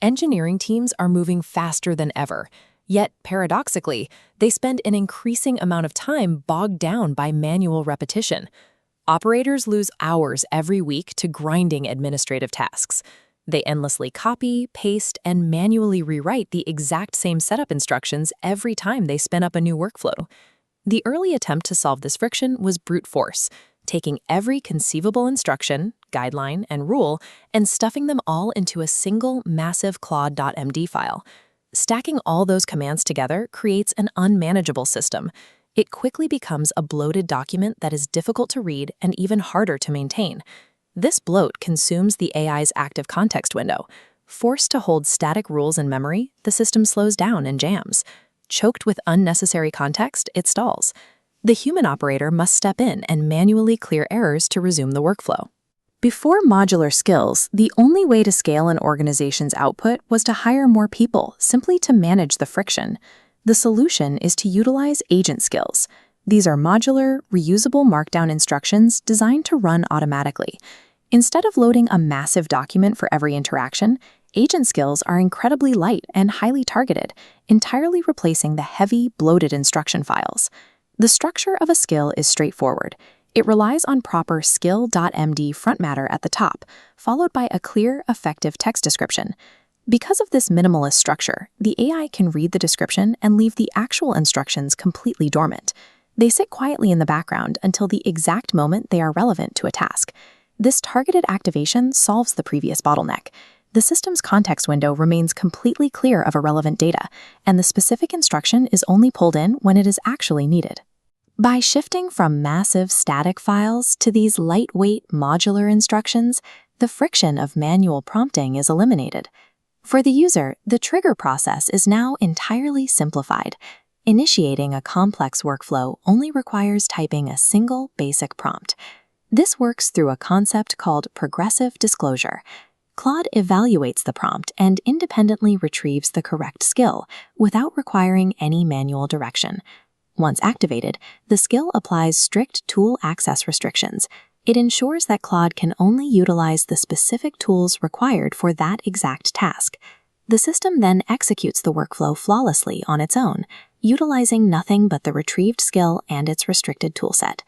Engineering teams are moving faster than ever, yet, paradoxically, they spend an increasing amount of time bogged down by manual repetition. Operators lose hours every week to grinding administrative tasks. They endlessly copy, paste, and manually rewrite the exact same setup instructions every time they spin up a new workflow. The early attempt to solve this friction was brute force, taking every conceivable instruction, guideline, and rule and stuffing them all into a single massive Claude.md file. Stacking all those commands together creates an unmanageable system. It quickly becomes a bloated document that is difficult to read and even harder to maintain. This bloat consumes the AI's active context window. Forced to hold static rules in memory, the system slows down and jams. Choked with unnecessary context, it stalls. The human operator must step in and manually clear errors to resume the workflow. Before modular skills, the only way to scale an organization's output was to hire more people, simply to manage the friction. The solution is to utilize agent skills. These are modular, reusable markdown instructions designed to run automatically. Instead of loading a massive document for every interaction, agent skills are incredibly light and highly targeted, entirely replacing the heavy, bloated instruction files. The structure of a skill is straightforward. It relies on proper skill.md front matter at the top, followed by a clear, effective text description. Because of this minimalist structure, the AI can read the description and leave the actual instructions completely dormant. They sit quietly in the background until the exact moment they are relevant to a task. This targeted activation solves the previous bottleneck. The system's context window remains completely clear of irrelevant data, and the specific instruction is only pulled in when it is actually needed. By shifting from massive static files to these lightweight modular instructions, the friction of manual prompting is eliminated. For the user, the trigger process is now entirely simplified. Initiating a complex workflow only requires typing a single basic prompt. This works through a concept called progressive disclosure. Claude evaluates the prompt and independently retrieves the correct skill without requiring any manual direction. Once activated, the skill applies strict tool access restrictions. It ensures that Claude can only utilize the specific tools required for that exact task. The system then executes the workflow flawlessly on its own, utilizing nothing but the retrieved skill and its restricted toolset.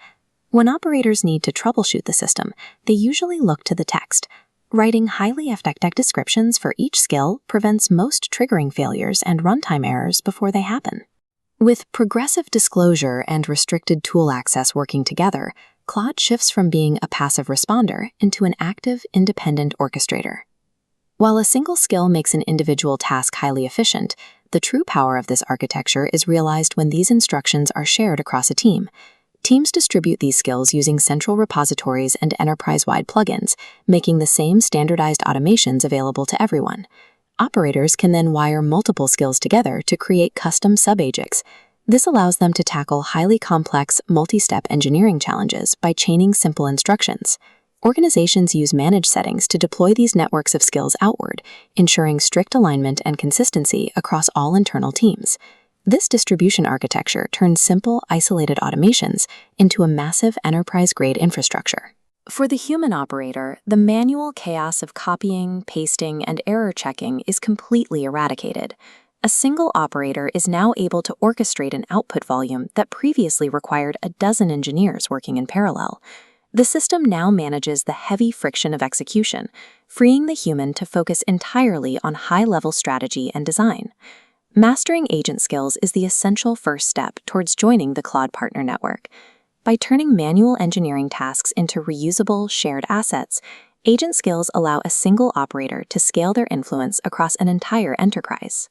When operators need to troubleshoot the system, they usually look to the text. Writing highly effective descriptions for each skill prevents most triggering failures and runtime errors before they happen. With progressive disclosure and restricted tool access working together, Claude shifts from being a passive responder into an active, independent orchestrator. While a single skill makes an individual task highly efficient, the true power of this architecture is realized when these instructions are shared across a team. Teams distribute these skills using central repositories and enterprise-wide plugins, making the same standardized automations available to everyone. Operators can then wire multiple skills together to create custom sub-AGICs. This allows them to tackle highly complex, multi-step engineering challenges by chaining simple instructions. Organizations use managed settings to deploy these networks of skills outward, ensuring strict alignment and consistency across all internal teams. This distribution architecture turns simple, isolated automations into a massive enterprise-grade infrastructure. For the human operator, the manual chaos of copying, pasting, and error checking is completely eradicated. A single operator is now able to orchestrate an output volume that previously required a dozen engineers working in parallel. The system now manages the heavy friction of execution, freeing the human to focus entirely on high-level strategy and design. Mastering agent skills is the essential first step towards joining the Claude Partner Network. By turning manual engineering tasks into reusable, shared assets, agent skills allow a single operator to scale their influence across an entire enterprise.